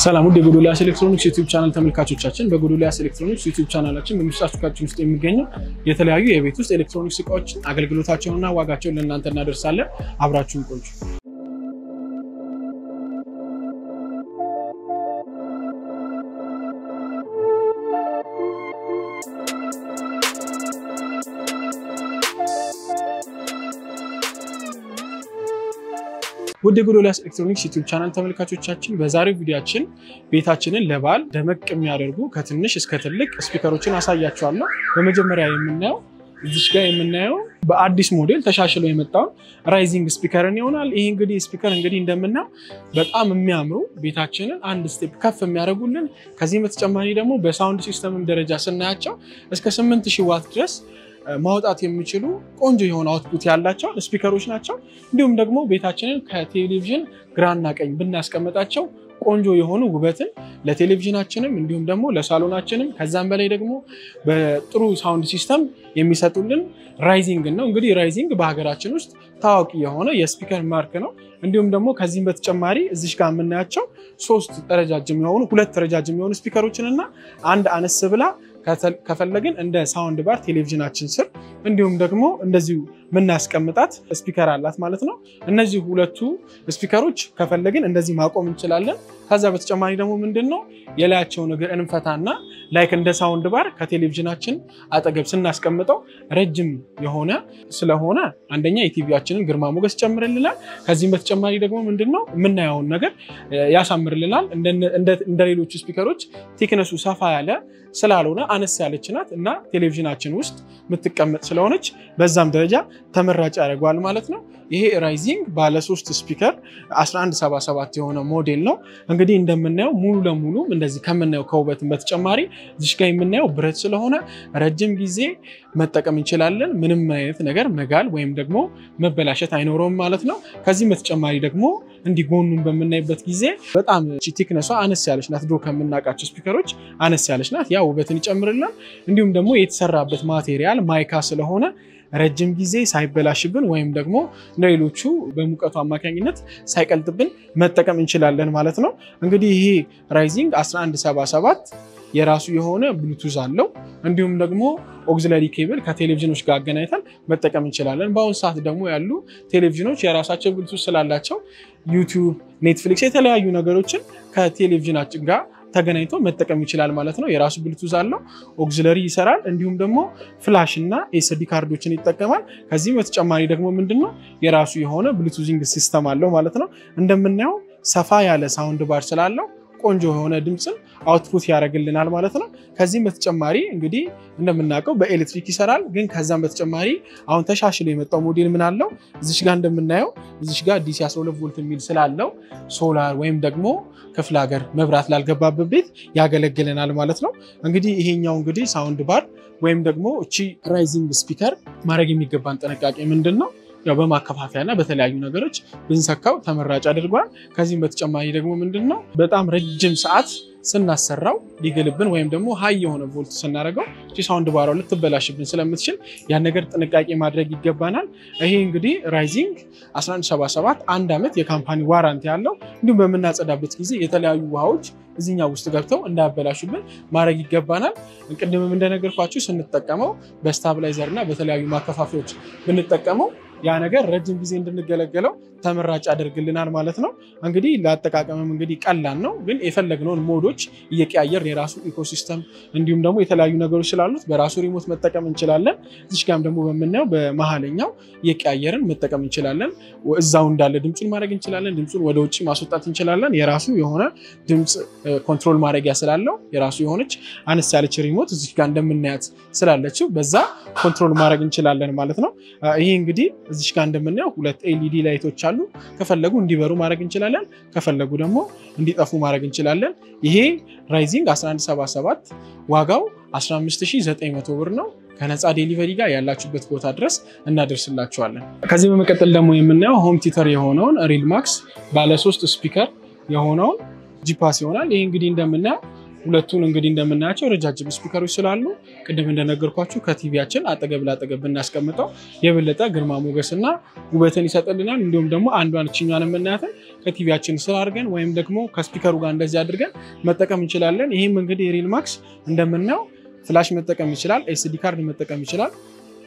ሰላም ውድ የጎዶልያስ ኤሌክትሮኒክስ ዩቲዩብ ቻናል ተመልካቾቻችን በጎዶልያስ ኤሌክትሮኒክስ ዩቲዩብ ቻናላችን በምስራቹካችን ውስጥ የሚገኙ የተለያዩ የቤት ውስጥ ኤሌክትሮኒክስ እቃዎች አገልግሎታቸውንና ዋጋቸውን ለእናንተ እናደርሳለን አብራችሁን ቆዩ ወደ ጎዶልያስ ኤሌክትሮኒክስ ዩቲዩብ ቻናል ተመልካቾቻችን በዛሬው ቪዲዮአችን ቤታችንን ለባል ደመቅ የሚያደርጉ ከትንሽ እስከ ትልቅ ስፒከሮችን አሳያችኋለሁ በመጀመሪያ የምናየው እዚህ ጋር የምናየው በአዲስ ሞዴል ተሻሽሎ የመጣው ራይዚንግ ስፒከርን ይሆናል ይሄ እንግዲህ ስፒከር እንግዲህ እንደምናው በጣም የሚያምሩ ቤታችንን አንድ ስቴፕ ከፍ የሚያደርጉልን ከዚህ በተጨማሪ ደግሞ በሳውንድ ሲስተምም ደረጃ ስናያቸው እስከ 8000 ዋት ድረስ ማውጣት የሚችሉ ቆንጆ የሆነ አውትፑት ያላቸው ስፒከሮች ናቸው እንዲሁም ደግሞ ቤታችንን ከቴሌቪዥን ግራና ቀኝ ብናስቀምጣቸው ቆንጆ የሆኑ ውበትን ለቴሌቪዥናችንም እንዲሁም ደግሞ ለሳሎናችንም ከዛም በላይ ደግሞ በጥሩ ሳውንድ ሲስተም የሚሰጡልን ራይዚንግ ነው እንግዲህ ራይዚንግ በሀገራችን ውስጥ ታዋቂ የሆነ የስፒከር ማርክ ነው እንዲሁም ደግሞ ከዚህም በተጨማሪ እዚህ ጋር የምናያቸው ሶስት ረጃጅም የሆኑ ሁለት ረጃጅም የሆኑ ስፒከሮችንና አንድ አነስ ብላ ከፈለግን እንደ ሳውንድ ባር ቴሌቪዥናችን ስር እንዲሁም ደግሞ እንደዚሁ ምናስቀምጣት ስፒከር አላት ማለት ነው እነዚህ ሁለቱ ስፒከሮች ከፈለግን እንደዚህ ማቆም እንችላለን ከዛ በተጨማሪ ደግሞ ምንድነው የላያቸው ነገር እንፈታና ላይክ እንደ ሳውንድ ባር ከቴሌቪዥናችን አጠገብ ስናስቀምጠው ረጅም የሆነ ስለሆነ አንደኛ የቲቪያችንን ግርማ ሞገስ ጨምርልናል ከዚህም በተጨማሪ ደግሞ ምንድነው ምናየውን ነገር ያሳምርልናል እንደሌሎቹ ስፒከሮች ቴክነሱ ሰፋ ያለ ስላልሆነ አነስ ያለች ናት እና ቴሌቪዥናችን ውስጥ ምትቀመጥ ስለሆነች በዛም ደረጃ ተመራጭ ያደርጋል ማለት ነው ይሄ ራይዚንግ ባለ 3 ስፒከር 1177 የሆነ ሞዴል ነው እንግዲህ እንደምናየው ሙሉ ለሙሉ እንደዚህ ከመናየው ከውበትም በተጨማሪ እዚህ ጋር የምናየው ብረት ስለሆነ ረጅም ጊዜ መጠቀም እንችላለን ምንም አይነት ነገር መጋል ወይም ደግሞ መበላሸት አይኖርም ማለት ነው ከዚህ በተጨማሪ ደግሞ እንዲጎኑን በመናይበት ጊዜ በጣም ቲክነሷ አነስ ያለች ናት ድሮ ከመናቃቸው ስፒከሮች አነስ ያለች ናት ያ ውበትን ይጨምርልናል እንዲሁም ደግሞ የተሰራበት ማቴሪያል ማይካ ስለሆነ ረጅም ጊዜ ሳይበላሽብን ወይም ደግሞ ለሌሎቹ በሙቀቱ አማካኝነት ሳይቀልጥብን መጠቀም እንችላለን ማለት ነው እንግዲህ ይሄ ራይዚንግ 1177 የራሱ የሆነ ብሉቱዝ አለው እንዲሁም ደግሞ ኦክሲለሪ ኬብል ከቴሌቪዥኖች ጋር አገናኝተን መጠቀም እንችላለን በአሁን ሰዓት ደግሞ ያሉ ቴሌቪዥኖች የራሳቸው ብሉቱዝ ስላላቸው ዩቲዩብ ኔትፍሊክስ የተለያዩ ነገሮችን ከቴሌቪዥናችን ጋር ተገናኝቶ መጠቀም ይችላል ማለት ነው የራሱ ብሉቱዝ አለው ኦክሲለሪ ይሰራል እንዲሁም ደግሞ ፍላሽ እና ኤስዲ ካርዶችን ይጠቀማል ከዚህ በተጨማሪ ደግሞ ምንድነው የራሱ የሆነ ብሉቱዚንግ ሲስተም አለው ማለት ነው እንደምናየው ሰፋ ያለ ሳውንድ ባር ስላለው ቆንጆ የሆነ ድምጽን አውትፑት ያደርግልናል ማለት ነው ከዚህም በተጨማሪ እንግዲህ እንደምናውቀው በኤሌክትሪክ ይሰራል ግን ከዛም በተጨማሪ አሁን ተሻሽሎ የመጣው ሞዴል ምን አለው እዚህ ጋር እንደምናየው እዚህ ጋር ዲሲ 12 ቮልት የሚል ስላለው ሶላር ወይም ደግሞ ክፍለ ሀገር መብራት ላልገባበት ቤት ያገለግለናል ማለት ነው እንግዲህ ይሄኛው እንግዲህ ሳውንድ ባር ወይም ደግሞ እቺ ራይዚንግ ስፒከር ማድረግ የሚገባን ጥንቃቄ ምንድነው ያው በማከፋፈያና በተለያዩ ነገሮች ብንሰካው ተመራጭ አድርጓል ከዚህም በተጨማሪ ደግሞ ምንድነው በጣም ረጅም ሰዓት ስናሰራው ሊገልብን ወይም ደግሞ ሃይ የሆነ ቮልት ስናደርገው እቺ ሳውንድ ባሯ ልትበላሽብን ስለምትችል ያ ነገር ጥንቃቄ ማድረግ ይገባናል ይሄ እንግዲህ ራይዚንግ 1177 አንድ አመት የካምፓኒ ዋራንቲ ያለው እንዲሁም በመናጸዳበት ጊዜ የተለያዩ ውሃዎች እዚህኛው ውስጥ ገብተው እንዳያበላሹብን ማድረግ ይገባናል እንቅድምም እንደነገርኳችሁ ስንጠቀመው በስታብላይዘርና በተለያዩ ማከፋፈያዎች ብንጠቀመው ያ ነገር ረጅም ጊዜ እንድንገለገለው ተመራጭ ያደርግልናል ማለት ነው እንግዲህ ለአጠቃቀምም እንግዲህ ቀላል ነው ግን የፈለግነውን ሞዶች እየቀያየር የራሱ ኢኮሲስተም እንዲሁም ደግሞ የተለያዩ ነገሮች ስላሉት በራሱ ሪሞት መጠቀም እንችላለን እዚህ ጋርም ደግሞ በመናየው በመሃለኛው እየቀያየርን መጠቀም እንችላለን እዛው እንዳለ ድምጹን ማድረግ እንችላለን ድምጹን ወደ ውጪ ማስወጣት እንችላለን የራሱ የሆነ ድምጽ ኮንትሮል ማድረጊያ ስላለው የራሱ የሆነች አነስ ያለች ሪሞት እዚህ ጋር እንደምናያት ስላለችው በዛ ኮንትሮል ማድረግ እንችላለን ማለት ነው ይሄ እንግዲህ እዚህ ጋር እንደምናየው ሁለት ኤልኢዲ ላይቶች አሉ ከፈለጉ እንዲበሩ ማድረግ እንችላለን ከፈለጉ ደግሞ እንዲጠፉ ማድረግ እንችላለን ይሄ ራይዚንግ 1177 ዋጋው 15900 ብር ነው ከነፃ ዴሊቨሪ ጋር ያላችሁበት ቦታ ድረስ እናደርስላችኋለን ከዚህ በመቀጠል ደግሞ የምናየው ሆም ቲተር የሆነውን ሪል ማክስ ባለ 3 ስፒከር የሆነውን ጂፓስ ይሆናል ይሄ እንግዲህ እንደምናየው ሁለቱን እንግዲህ እንደምናያቸው ረጃጅም ስፒከሮች ስላሉ ቅድም እንደነገርኳችሁ ከቲቪያችን አጠገብ ላጠገብ እናስቀምጠው የበለጠ ግርማ ሞገስና ውበትን ይሰጥልናል። እንዲሁም ደግሞ አንዷን እቺኛን የምናያትን ከቲቪያችን ስር አድርገን ወይም ደግሞ ከስፒከሩ ጋር እንደዚህ አድርገን መጠቀም እንችላለን። ይሄም እንግዲህ ሪልማክስ እንደምናየው ፍላሽ መጠቀም ይችላል፣ ኤስዲ ካርድ መጠቀም ይችላል፣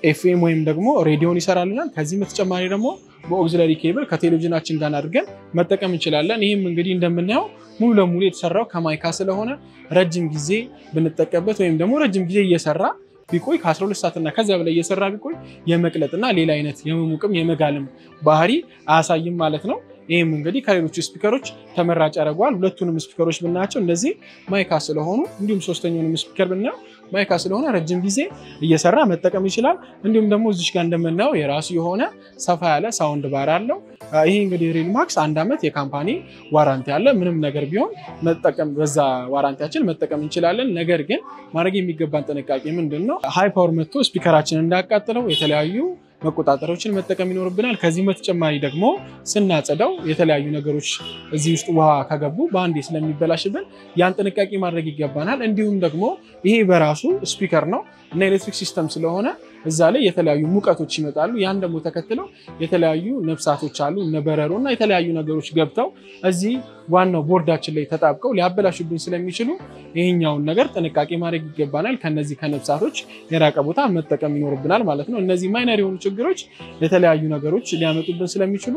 ኤፍኤም ወይም ደግሞ ሬዲዮን ይሰራልናል። ከዚህ በተጨማሪ ደግሞ በኦክሲለሪ ኬብል ከቴሌቪዥናችን ጋር አድርገን መጠቀም እንችላለን። ይሄም እንግዲህ እንደምናየው ሙሉ ለሙሉ የተሰራው ከማይካ ስለሆነ ረጅም ጊዜ ብንጠቀምበት ወይም ደግሞ ረጅም ጊዜ እየሰራ ቢቆይ ከ12 ሰዓትና ከዛ በላይ እየሰራ ቢቆይ የመቅለጥና ሌላ አይነት የመሙቅም የመጋልም ባህሪ አያሳይም ማለት ነው። ይሄም እንግዲህ ከሌሎች ስፒከሮች ተመራጭ ያደርገዋል። ሁለቱንም ስፒከሮች ብናያቸው እንደዚህ ማይካ ስለሆኑ እንዲሁም ሶስተኛውንም ስፒከር ብናየው ማይካ ስለሆነ ረጅም ጊዜ እየሰራ መጠቀም ይችላል። እንዲሁም ደግሞ እዚህ ጋር እንደምናየው የራሱ የሆነ ሰፋ ያለ ሳውንድ ባር አለው። ይሄ እንግዲህ ሪልማክስ 1 ዓመት የካምፓኒ ዋራንቲ አለ። ምንም ነገር ቢሆን መጠቀም በዛ ዋራንቲያችን መጠቀም እንችላለን። ነገር ግን ማድረግ የሚገባን ጥንቃቄ ምንድነው? ሃይ ፓወር መጥቶ ስፒከራችንን እንዳያቃጥለው የተለያዩ መቆጣጠሪያዎችን መጠቀም ይኖርብናል። ከዚህ በተጨማሪ ደግሞ ስናጸዳው የተለያዩ ነገሮች እዚህ ውስጥ ውሃ ከገቡ በአንዴ ስለሚበላሽብን ያን ጥንቃቄ ማድረግ ይገባናል። እንዲሁም ደግሞ ይሄ በራሱ ስፒከር ነው እና ኤሌክትሪክ ሲስተም ስለሆነ እዛ ላይ የተለያዩ ሙቀቶች ይመጣሉ። ያን ደግሞ ተከትለው የተለያዩ ነፍሳቶች አሉ እነ በረሮና የተለያዩ ነገሮች ገብተው እዚህ ዋናው ቦርዳችን ላይ ተጣብቀው ሊያበላሹብን ስለሚችሉ ይሄኛውን ነገር ጥንቃቄ ማድረግ ይገባናል። ከነዚህ ከነፍሳቶች የራቀ ቦታ መጠቀም ይኖርብናል ማለት ነው። እነዚህ ማይነር የሆኑ ችግሮች የተለያዩ ነገሮች ሊያመጡብን ስለሚችሉ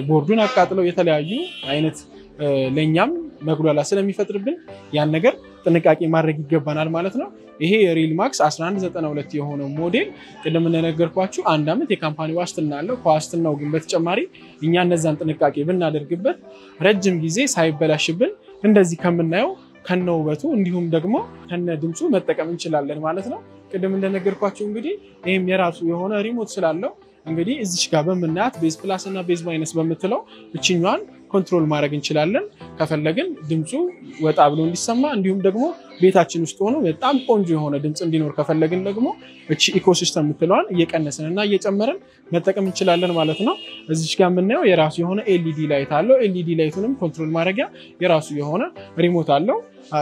ቦርዱን አቃጥለው የተለያዩ አይነት ለኛም መጉላላት ስለሚፈጥርብን ያን ነገር ጥንቃቄ ማድረግ ይገባናል ማለት ነው። ይሄ ሪልማክስ 1192 የሆነው ሞዴል ቅድም እንደነገርኳችሁ 1 ዓመት የካምፓኒ ዋስትና አለው። ከዋስትናው ግን በተጨማሪ እኛ እነዛን ጥንቃቄ ብናደርግበት ረጅም ጊዜ ሳይበላሽብን እንደዚህ ከምናየው ከነውበቱ እንዲሁም ደግሞ ከነ ድምጹ መጠቀም እንችላለን ማለት ነው። ቅድም እንደነገርኳችሁ እንግዲህ ይሄም የራሱ የሆነ ሪሞት ስላለው እንግዲህ እዚች ጋር በመናት ቤዝ ፕላስ እና ቤዝ ማይነስ በመትለው እቺኛን ኮንትሮል ማድረግ እንችላለን። ከፈለግን ድምጹ ወጣ ብሎ እንዲሰማ እንዲሁም ደግሞ ቤታችን ውስጥ ሆኖ በጣም ቆንጆ የሆነ ድምጽ እንዲኖር ከፈለግን ደግሞ እቺ ኢኮሲስተም ምትለዋን እየቀነሰንና እየጨመረን መጠቀም እንችላለን ማለት ነው። እዚች ጋር የምናየው የራሱ የሆነ ኤልኢዲ ላይት አለው። ኤልኢዲ ላይቱንም ኮንትሮል ማድረጊያ የራሱ የሆነ ሪሞት አለው።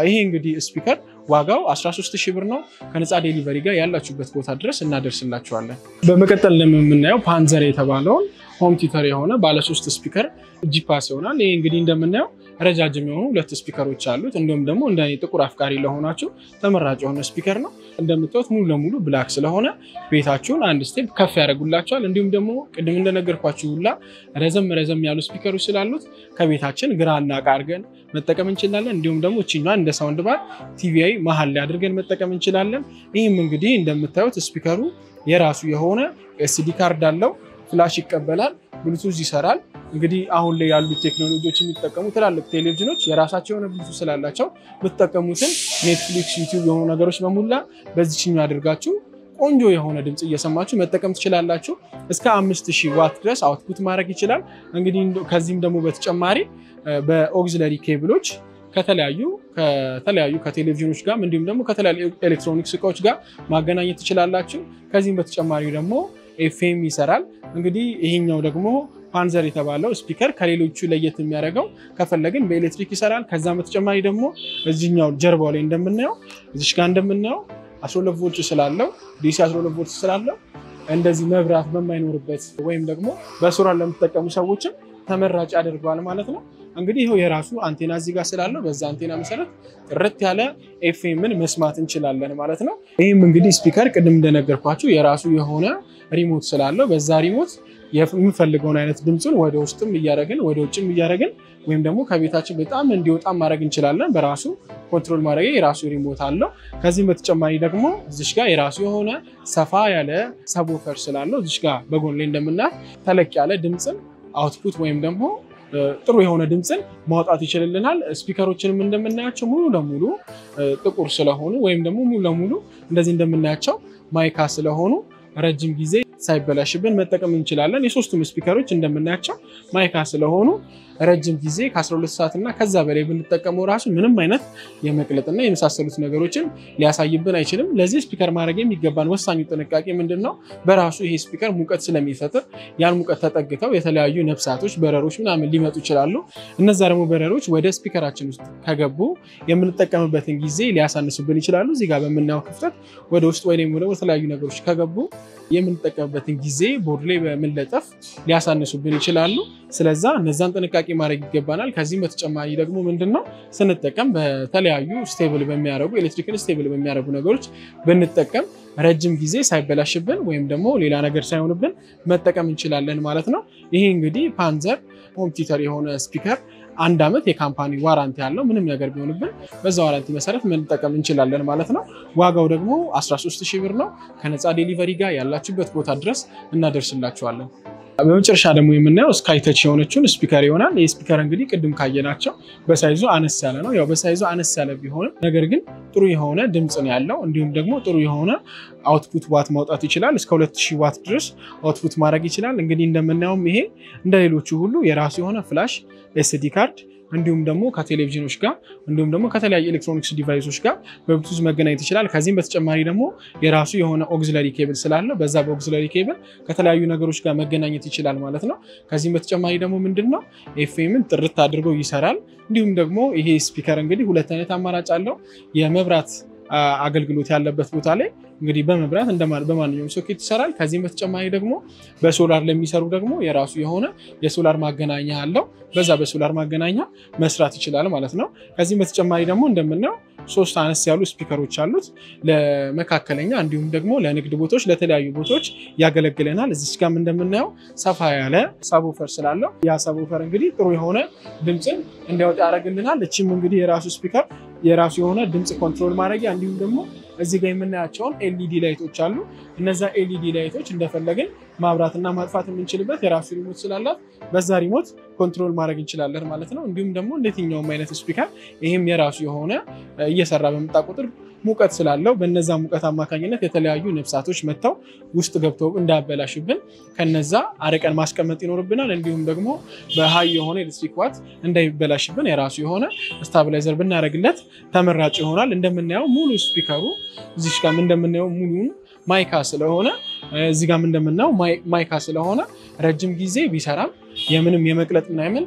ይሄ እንግዲህ ስፒከር ዋጋው 13000 ብር ነው። ከነፃ ዴሊቨሪ ጋር ያላችሁበት ቦታ ድረስ እናደርስላችኋለን። በመቀጠል ለምናየው ፓንዘር የተባለውን ሆም ቲተር የሆነ ባለ 3 ስፒከር ጂፓስ ይሆናል። ይሄ እንግዲህ እንደምናየው ረጃጅም የሆኑ 2 ስፒከሮች አሉት። እንዲሁም ደግሞ እንደኔ ጥቁር አፍቃሪ ለሆናችሁ ተመራጭ የሆነ ስፒከር ነው። እንደምታዩት ሙሉ ለሙሉ ብላክ ስለሆነ ቤታችሁን አንድ ስቴፕ ከፍ ያደርጉላችኋል። እንዲሁም ደግሞ ቅድም እንደነገርኳችሁ ሁላ ረዘም ያሉ ስፒከሮች ስላሉት ከቤታችን ግራና አድርገን መጠቀም እንችላለን። እንዲሁም ደግሞ እቺኛዋ እንደ ሳውንድ ባር ቲቪአይ መሃል ላይ አድርገን መጠቀም እንችላለን። ይሄም እንግዲህ እንደምታዩት ስፒከሩ የራሱ የሆነ ኤስዲ ካርድ አለው። ፍላሽ ይቀበላል፣ ብሉቱዝ ይሰራል። እንግዲህ አሁን ላይ ያሉ ቴክኖሎጂዎች የሚጠቀሙ ትላልቅ ቴሌቪዥኖች የራሳቸው የሆነ ብሉቱዝ ስላላቸው የምትጠቀሙትን ኔትፍሊክስ፣ ዩቲዩብ የሆኑ ነገሮች በሙላ በዚህኛው አድርጋችሁ ቆንጆ የሆነ ድምጽ እየሰማችሁ መጠቀም ትችላላችሁ። እስከ 5000 ዋት ድረስ አውትፑት ማድረግ ይችላል። እንግዲህ ከዚህም ደግሞ በተጨማሪ በኦክሲለሪ ኬብሎች ከተለያዩ ከቴሌቪዥኖች ጋር እንዲሁም ደግሞ ከተለያዩ ኤሌክትሮኒክስ እቃዎች ጋር ማገናኘት ትችላላችሁ። ከዚህም በተጨማሪ ደግሞ ኤፍኤም ይሰራል። እንግዲህ ይሄኛው ደግሞ ፓንዘር የተባለው ስፒከር ከሌሎቹ ለየት የሚያደርገው ከፈለግን በኤሌክትሪክ ይሰራል። ከዛም በተጨማሪ ደግሞ እዚህኛው ጀርባው ላይ እንደምናየው እዚሽ ጋር እንደምናየው 12 ቮልት ስላለው ዲሲ 12 ቮልት ስላለው እንደዚህ መብራት በማይኖርበት ወይም ደግሞ በሶላር ለምትጠቀሙ ሰዎችም ተመራጭ ያደርገዋል ማለት ነው። እንግዲህ ይሄው የራሱ አንቴና እዚህ ጋር ስላለው በዛ አንቴና መሰረት ጥርት ያለ ኤፍኤምን መስማት እንችላለን ማለት ነው። ይሄም እንግዲህ ስፒከር ቅድም እንደነገርኳችሁ የራሱ የሆነ ሪሞት ስላለው በዛ ሪሞት የምንፈልገውን አይነት ድምጹን ወደ ውስጥም እያደረግን ወደ ውጭም እያደረግን ወይም ደግሞ ከቤታችን በጣም እንዲወጣ ማድረግ እንችላለን። በራሱ ኮንትሮል ማድረግ የራሱ ሪሞት አለው። ከዚህም በተጨማሪ ደግሞ እዚሽ ጋር የራሱ የሆነ ሰፋ ያለ ሰብወூፈር ስላለው እዚሽ ጋር በጎን ላይ እንደምናየው ተለቅ ያለ ድምጽን አውትፑት ወይም ደግሞ ጥሩ የሆነ ድምጽን ማውጣት ይችላልናል። ስፒከሮችንም እንደምናያቸው ሙሉ ለሙሉ ጥቁር ስለሆኑ ወይም ደግሞ ሙሉ ለሙሉ እንደዚህ እንደምናያቸው ማይካ ስለሆኑ ረጅም ጊዜ ሳይበላሽብን መጠቀም እንችላለን። የሶስቱም ስፒከሮች እንደምናያቸው ማይካ ስለሆኑ ረጅም ጊዜ ከ12 ሰዓትና ከዛ በላይ ብንጠቀመው ራሱ ምንም አይነት የመቅለጥና የመሳሰሉት ነገሮችን ሊያሳይብን አይችልም። ለዚህ ስፒከር ማድረግ የሚገባን ወሳኙ ጥንቃቄ ምንድነው? በራሱ ይሄ ስፒከር ሙቀት ስለሚፈጥር ያን ሙቀት ተጠግተው የተለያዩ ነፍሳቶች በረሮች ምናምን ሊመጡ ይችላሉ። እነዛ ደግሞ በረሮች ወደ ስፒከራችን ውስጥ ከገቡ የምንጠቀምበትን ጊዜ ሊያሳንሱብን ይችላሉ። እዚህ ጋር በመናው ክፍተት ወደ ውስጥ ወይንም ወደ ተለያዩ ነገሮች ከገቡ የምንጠቀምበትን ጊዜ ቦርድ ላይ በመለጠፍ ሊያሳንሱብን ይችላሉ። ስለዛ እነዛን ጥንቃቄ ማድረግ ይገባናል። ከዚህም በተጨማሪ ደግሞ ምንድነው ስንጠቀም በተለያዩ ስቴብል በሚያደርጉ ኤሌክትሪካል ስቴብል በሚያደርጉ ነገሮች ብንጠቀም ረጅም ጊዜ ሳይበላሽብን ወይም ደግሞ ሌላ ነገር ሳይሆንብን መጠቀም እንችላለን ማለት ነው። ይሄ እንግዲህ ፓንዘር ሆም ቲተር የሆነ ስፒከር 1 ዓመት የካምፓኒ ዋራንቲ ያለው ምንም ነገር ቢሆንብን በዛ ዋራንቲ መሰረት መጠቀም እንችላለን ማለት ነው። ዋጋው ደግሞ 13000 ብር ነው። ከነፃ ዴሊቨሪ ጋር ያላችሁበት ቦታ ድረስ እናደርስላችኋለን። በመጨረሻ ደግሞ የምናየው ስካይተች የሆነችውን ስፒከር ይሆናል። ይሄ ስፒከር እንግዲህ ቅድም ካየናቸው በሳይዙ አነስ ያለ ነው። ያው በሳይዙ አነስ ያለ ቢሆንም ነገር ግን ጥሩ የሆነ ድምጽ ነው ያለው። እንዲሁም ደግሞ ጥሩ የሆነ አውትፑት ዋት ማውጣት ይችላል። እስከ 2000 ዋት ድረስ አውትፑት ማድረግ ይችላል። እንግዲህ እንደምናየው ይሄ እንደሌሎቹ ሁሉ የራሱ የሆነ ፍላሽ ኤስዲ ካርድ እንዲሁም ደግሞ ከቴሌቪዥኖች ጋር እንዲሁም ደግሞ ከተለያዩ ኤሌክትሮኒክስ ዲቫይሶች ጋር በብሉቱዝ መገናኘት ይችላል። ከዚህም በተጨማሪ ደግሞ የራሱ የሆነ ኦክሲለሪ ኬብል ስላለው በዛ በኦክሲለሪ ኬብል ከተለያዩ ነገሮች ጋር መገናኘት ይችላል ማለት ነው። ከዚህም በተጨማሪ ደግሞ ምንድነው ኤፍኤምን ጥርት አድርጎ ይሰራል። እንዲሁም ደግሞ ይሄ ስፒከር እንግዲህ ሁለት አይነት አማራጭ አለው። የመብራት አገልግሎት ያለበት ቦታ ላይ እንግዲህ በመብራት በማንኛውም ሶኬት ይሰራል። ከዚህም በተጨማሪ ደግሞ በሶላር ለሚሰሩ ደግሞ የራሱ የሆነ የሶላር ማገናኛ አለው። በዛ በሶላር ማገናኛ መስራት ይችላል ማለት ነው። ከዚህም በተጨማሪ ደግሞ እንደምናየው 3 አነስ ያሉ ስፒከሮች አሉት ለመካከለኛ እንዲሁም ደግሞ ለንግድ ቦታዎች ለተለያዩ ቦታዎች ያገለግለናል። እዚህ ጋርም እንደምናየው ሰፋ ያለ ሳብወೂፈር ስላለው ያ ሳብወೂፈር እንግዲህ ጥሩ የሆነ ድምጽን እንዲያወጣ ያደርግልናል። እቺም እንግዲህ የራሱ ስፒከር የራሱ የሆነ ድምጽ ኮንትሮል ማድረጊያ እንዲሁም ደግሞ እዚህ ጋር የምናያቸው ኤልኢዲ ላይቶች አሉ። እነዛ ኤልኢዲ ላይቶች እንደፈለግን ማብራትና ማጥፋት የምንችልበት የራሱ ሪሞት ስላላት በዛ ሪሞት ኮንትሮል ማድረግ እንችላለን ማለት ነው። እንዲሁም ደግሞ እንደየትኛውም አይነት ስፒከር ይሄም የራሱ የሆነ እየሰራ በመጣ ቁጥር ሙቀት ስላለው በነዛ ሙቀት አማካኝነት የተለያዩ ነፍሳቶች መተው ውስጥ ገብተው እንዳያበላሽብን ከነዛ አረቀን ማስቀመጥ ይኖርብናል። እንዲሁም ደግሞ በሃይ የሆነ ኤሌክትሪክ ዋት እንዳይበላሽብን የራሱ የሆነ ስታቢላይዘር ብናደርግለት ተመራጭ ይሆናል። እንደምናየው ሙሉ ስፒከሩ እዚህ ጋር እንደምናየው ሙሉን ማይካ ስለሆነ እዚህ ጋር እንደምናየው ማይካ ስለሆነ ረጅም ጊዜ ቢሰራም የምንም የመቅለጥ ምናምን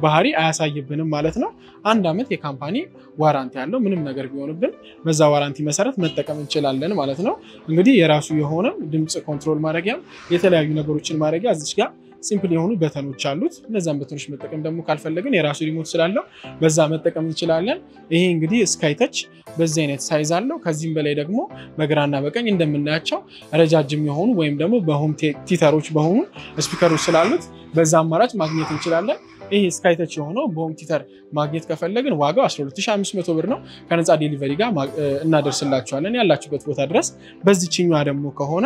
ባህሪ አያሳይብንም ማለት ነው። 1 ዓመት የካምፓኒ ዋራንቲ ያለው ምንም ነገር ቢሆንብን በዛ ዋራንቲ መሰረት መጠቀም እንችላለን ማለት ነው። እንግዲህ የራሱ የሆነ ድምጽ ኮንትሮል ማድረጊያ የተለያዩ ነገሮችን ማድረጊያ እዚህ ጋር ሲምፕል የሆኑ በተኖች አሉት። እነዛን በተኖች መጠቀም ደግሞ ካልፈለግን የራሱ ሪሞት ስላለው በዛ መጠቀም እንችላለን። ይሄ እንግዲህ ስካይተች በዚህ አይነት ሳይዝ አለው። ከዚህም በላይ ደግሞ በግራና በቀኝ እንደምናያቸው ረጃጅም የሆኑ ወይም ደግሞ በሆም ቲተሮች በሆኑ ስፒከሮች ስላሉት በዛ አማራጭ ማግኘት እንችላለን። ይሄ ስካይተች የሆነው በሆም ቲተር ማግኘት ከፈለግን ዋጋው 12500 ብር ነው። ከነፃ ዴሊቨሪ ጋር እናደርስላችኋለን ያላችሁበት ቦታ ድረስ። በዚህኛው ደግሞ ከሆነ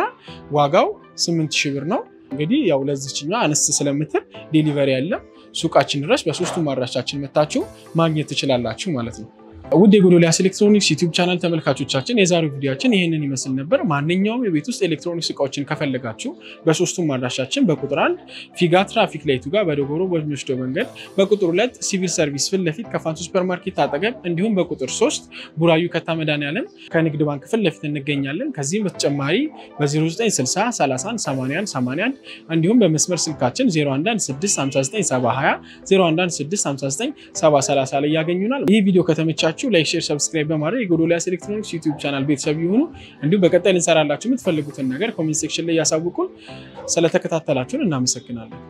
ዋጋው 8000 ብር ነው። እንግዲህ ያው ለዚህኛው አነስ ስለምትል ዴሊቨሪ ያለ ሱቃችን ድረስ በሶስቱም አድራሻችን መታችሁ ማግኘት ትችላላችሁ ማለት ነው። ውድ የጎዶልያስ ኤሌክትሮኒክስ ዩቲዩብ ቻናል ተመልካቾቻችን የዛሬው ቪዲዮአችን ይሄንን ይመስል ነበር። ማንኛውም የቤት ውስጥ ኤሌክትሮኒክስ እቃዎችን ከፈለጋችሁ በሶስቱም አድራሻችን በቁጥር 1 ፊጋ ትራፊክ ላይቱ ጋር በዶጎሮ በሚወስደው መንገድ፣ በቁጥር 2 ሲቪል ሰርቪስ ፊት ለፊት ከፋንቱ ሱፐርማርኬት አጠገብ እንዲሁም በቁጥር 3 ቡራዩ ከተመዳንያለን ከንግድ ባንክ ፊት ለፊት እንገኛለን። ከዚህም በተጨማሪ በ0960 31 81 81 እንዲሁም በመስመር ስልካችን 0116597020 0116597030 ላይ ያገኙናል። ይህ ቪዲዮ ከተመቻችሁ ላይክ ሼር ሰብስክራይብ በማድረግ የጎዶልያስ ኤሌክትሮኒክስ ዩቲዩብ ቻናል ቤተሰብ ይሁኑ። እንዲሁም በቀጣይ እንሰራላችሁ የምትፈልጉትን ነገር ኮሜንት ሴክሽን ላይ ያሳውቁን። ስለተከታተላችሁን እናመሰግናለን።